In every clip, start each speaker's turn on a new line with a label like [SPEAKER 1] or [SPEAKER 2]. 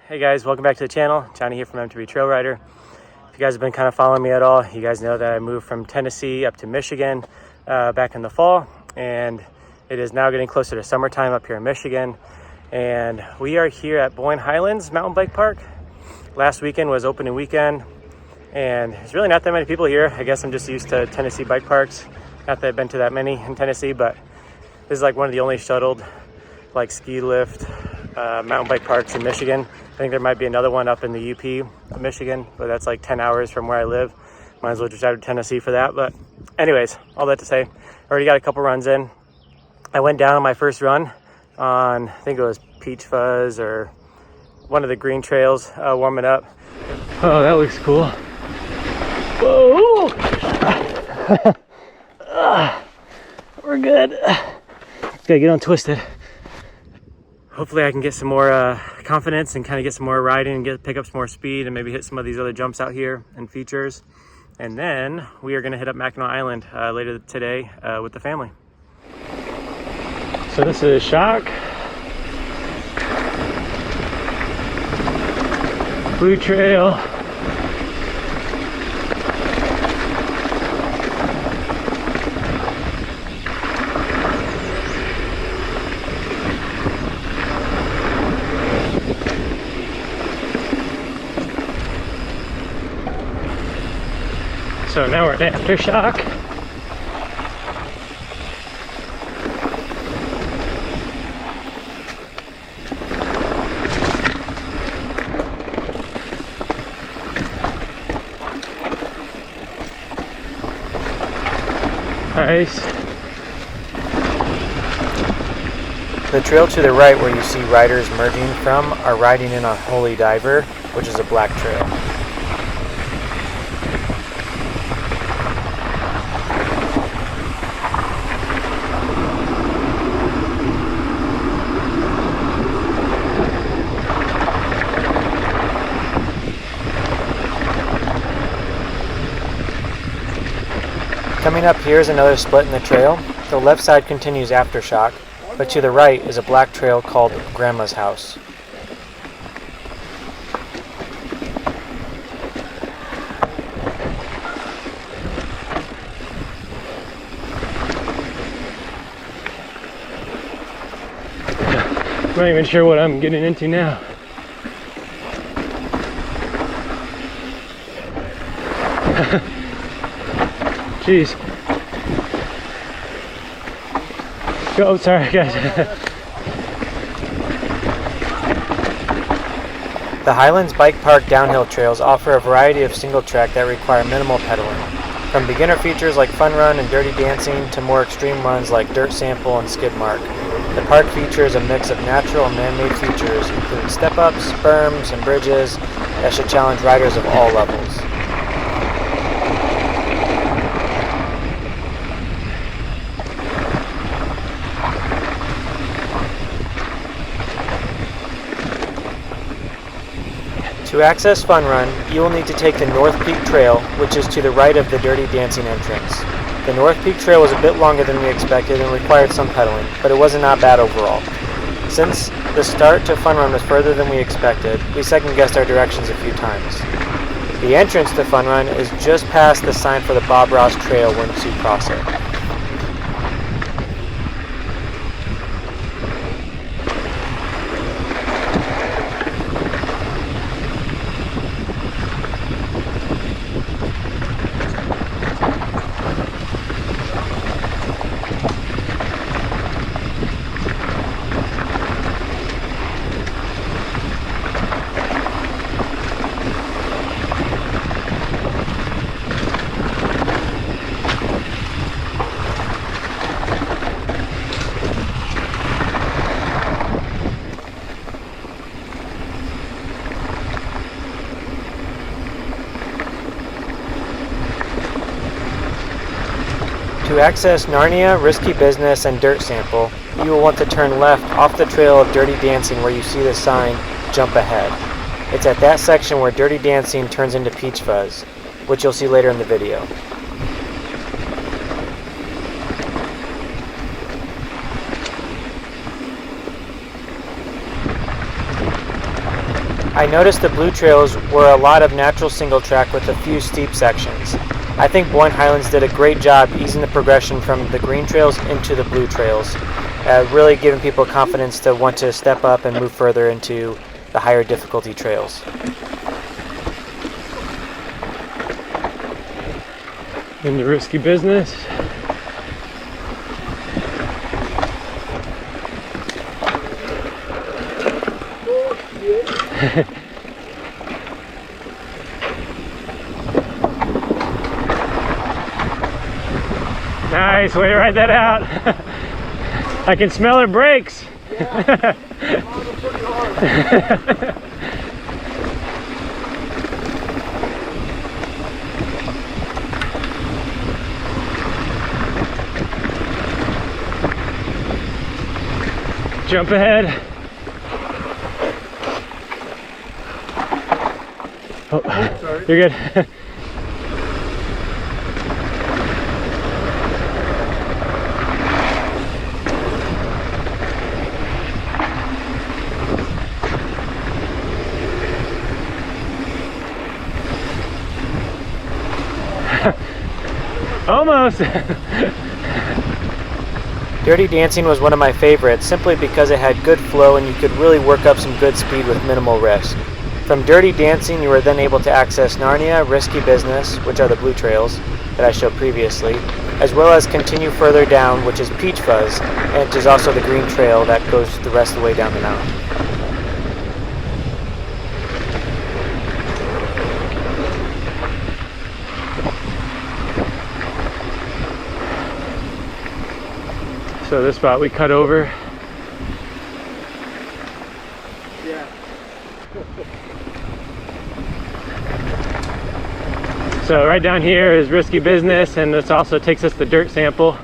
[SPEAKER 1] Hey guys, welcome back to the channel. Johnny here from MTB Trail Rider. If you guys have been kind of following me at all, you guys know that I moved from Tennessee up to Michigan back in the fall, and it is now getting closer to summertime up here in Michigan. And we are here at Boyne Highlands Mountain Bike Park. Last weekend was opening weekend, and there's really not that many people here. I guess I'm just used to Tennessee bike parks. Not that I've been to that many in Tennessee, but this is like one of the only shuttled like ski lift mountain bike parks in Michigan. I think there might be another one up in the UP of Michigan, but that's like 10 hours from where I live. Might as well just drive to Tennessee for that. But anyways, all that to say, I already got a couple runs in. I went down on my first run on, I think it was Peach Fuzz or one of the green trails, warming up. Oh, that looks cool. Whoa! We're good. Just gotta get untwisted. Hopefully I can get some more confidence and kind of get some more riding and pick up some more speed and maybe hit some of these other jumps out here and features. And then we are gonna hit up Mackinac Island later today with the family. So this is Shock. Blue Trail. So now we're at Aftershock. Nice. The trail to the right where you see riders merging from are riding in on Holy Diver, which is a black trail. Coming up here is another split in the trail. The left side continues Aftershock, but to the right is a black trail called Grandma's House. I'm not even sure what I'm getting into now. Jeez. Oh, sorry guys. The Highlands Bike Park downhill trails offer a variety of single track that require minimal pedaling. From beginner features like Fun Run and Dirty Dancing to more extreme runs like Dirt Sample and Skid Mark. The park features a mix of natural and man-made features, including step-ups, berms, and bridges that should challenge riders of all levels. To access Fun Run, you will need to take the North Peak Trail, which is to the right of the Dirty Dancing entrance. The North Peak Trail was a bit longer than we expected and required some pedaling, but it wasn't not bad overall. Since the start to Fun Run was further than we expected, we second-guessed our directions a few times. The entrance to Fun Run is just past the sign for the Bob Ross Trail once you cross it. To access Gnarnia, Risky Business, and Dirt Sample, you will want to turn left off the trail of Dirty Dancing where you see the sign, Jump Ahead. It's at that section where Dirty Dancing turns into Peach Fuzz, which you'll see later in the video. I noticed the blue trails were a lot of natural single track with a few steep sections. I think Boyne Highlands did a great job easing the progression from the green trails into the blue trails, really giving people confidence to want to step up and move further into the higher difficulty trails.
[SPEAKER 2] In the risky business. Nice, way to ride that out. I can smell her brakes.
[SPEAKER 3] Yeah, pretty hard.
[SPEAKER 2] Jump ahead. Oh, sorry. You're good. Almost.
[SPEAKER 1] Dirty Dancing was one of my favorites simply because it had good flow and you could really work up some good speed with minimal risk. From Dirty Dancing, you were then able to access Gnarnia, Risky Business, which are the blue trails that I showed previously, as well as continue further down, which is Peach Fuzz, and which is also the green trail that goes the rest of the way down the mountain.
[SPEAKER 2] So this spot we cut over.
[SPEAKER 3] Yeah.
[SPEAKER 2] So right down here is Risky Business, and this also takes us the dirt sample.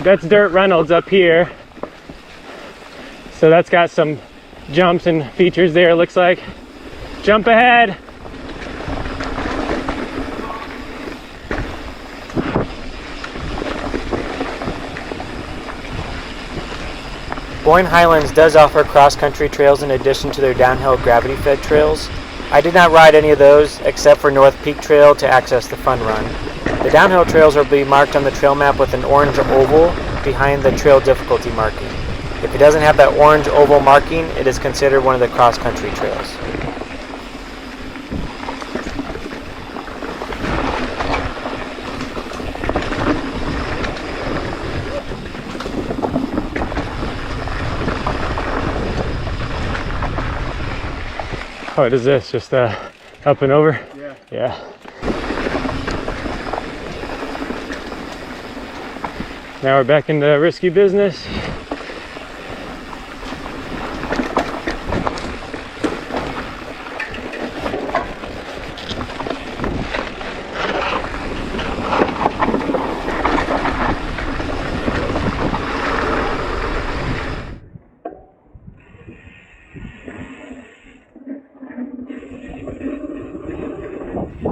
[SPEAKER 2] That's Dirt Reynolds up here. So that's got some jumps and features there, it looks like. Jump ahead.
[SPEAKER 1] Boyne Highlands does offer cross-country trails in addition to their downhill gravity-fed trails. I did not ride any of those except for North Peak Trail to access the fun run. The downhill trails will be marked on the trail map with an orange oval behind the trail difficulty marking. If it doesn't have that orange oval marking, it is considered one of the cross-country trails.
[SPEAKER 2] What is this? Just up and over?
[SPEAKER 3] Yeah.
[SPEAKER 2] Yeah. Now we're back into Risky Business.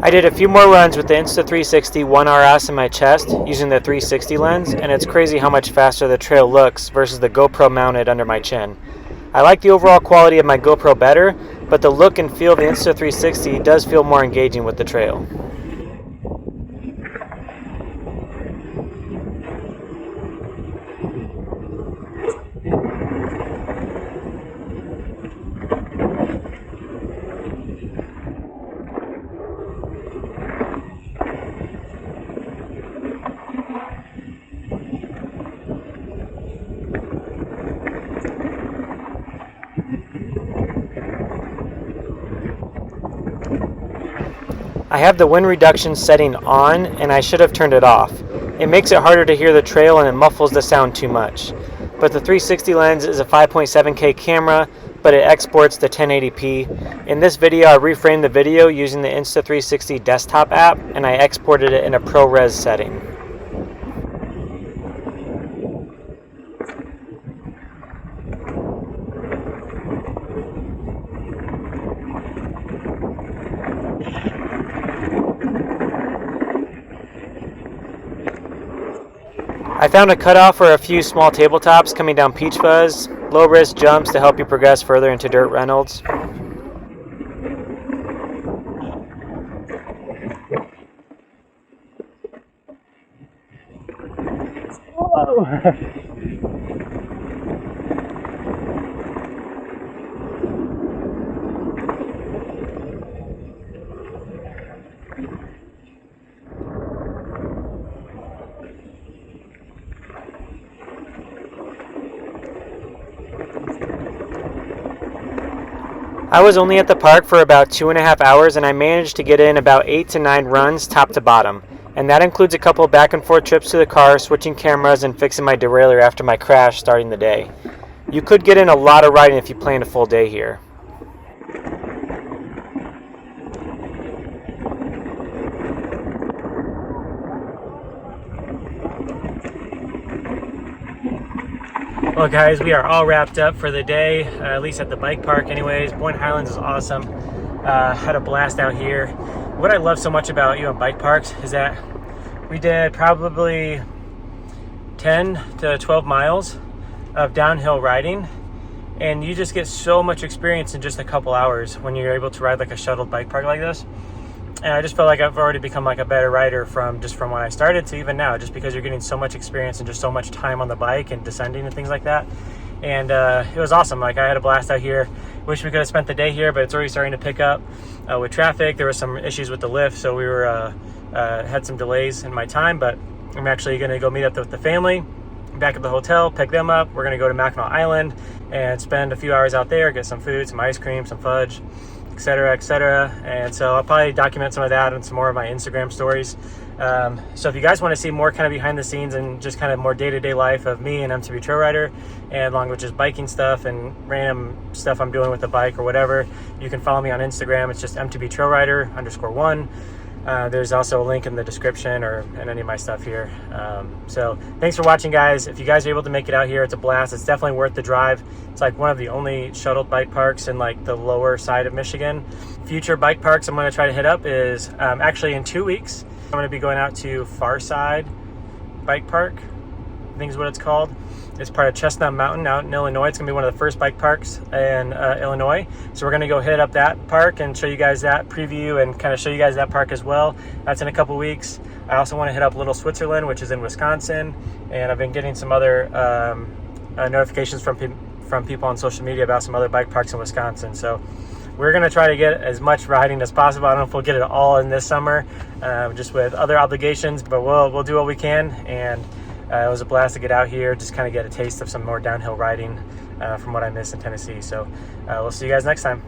[SPEAKER 1] I did a few more runs with the Insta360 One RS in my chest using the 360 lens, and it's crazy how much faster the trail looks versus the GoPro mounted under my chin. I like the overall quality of my GoPro better, but the look and feel of the Insta360 does feel more engaging with the trail. I have the wind reduction setting on, and I should have turned it off. It makes it harder to hear the trail and it muffles the sound too much. But the 360 lens is a 5.7K camera, but it exports to 1080p. In this video, I reframed the video using the Insta360 desktop app, and I exported it in a ProRes setting. I found a cutoff for a few small tabletops coming down Peach Fuzz, low risk jumps to help you progress further into dirt Reynolds.
[SPEAKER 2] Whoa.
[SPEAKER 1] I was only at the park for about 2.5 hours and I managed to get in about 8 to 9 runs top to bottom. And that includes a couple back and forth trips to the car, switching cameras, and fixing my derailleur after my crash starting the day. You could get in a lot of riding if you planned a full day here.
[SPEAKER 2] Well guys, we are all wrapped up for the day, at least at the bike park anyways. Boyne Highlands is awesome. Had a blast out here. What I love so much about bike parks is that we did probably 10 to 12 miles of downhill riding, and you just get so much experience in just a couple hours when you're able to ride like a shuttled bike park like this. And I just feel like I've already become like a better rider from when I started to even now, just because you're getting so much experience and just so much time on the bike and descending and things like that. And it was awesome. Like, I had a blast out here. Wish we could have spent the day here, but it's already starting to pick up with traffic. There were some issues with the lift, so we were had some delays in my time, but I'm actually going to go meet up with the family back at the hotel, pick them up. We're going to go to Mackinac Island and spend a few hours out there, get some food, some ice cream, some fudge, etc., etc. And so I'll probably document some of that and some more of my Instagram stories. So if you guys want to see more kind of behind the scenes and just kind of more day-to-day life of me and MTB Trail Rider, and along with just biking stuff and random stuff I'm doing with the bike or whatever, you can follow me on Instagram. It's just MTB Trail Rider _1. There's also a link in the description or in any of my stuff here. So thanks for watching, guys. If you guys are able to make it out here, it's a blast. It's definitely worth the drive. It's like one of the only shuttled bike parks in like the lower side of Michigan. Future bike parks I'm going to try to hit up is actually in 2 weeks. I'm going to be going out to Farside Bike Park, I think is what it's called. It's part of Chestnut Mountain out in Illinois. It's going to be one of the first bike parks in Illinois. So we're going to go hit up that park and show you guys that preview and kind of show you guys that park as well. That's in a couple weeks. I also want to hit up Little Switzerland, which is in Wisconsin. And I've been getting some other notifications from people on social media about some other bike parks in Wisconsin. So we're going to try to get as much riding as possible. I don't know if we'll get it all in this summer, just with other obligations, but we'll do what we can. And it was a blast to get out here, just kind of get a taste of some more downhill riding from what I miss in Tennessee. So we'll see you guys next time.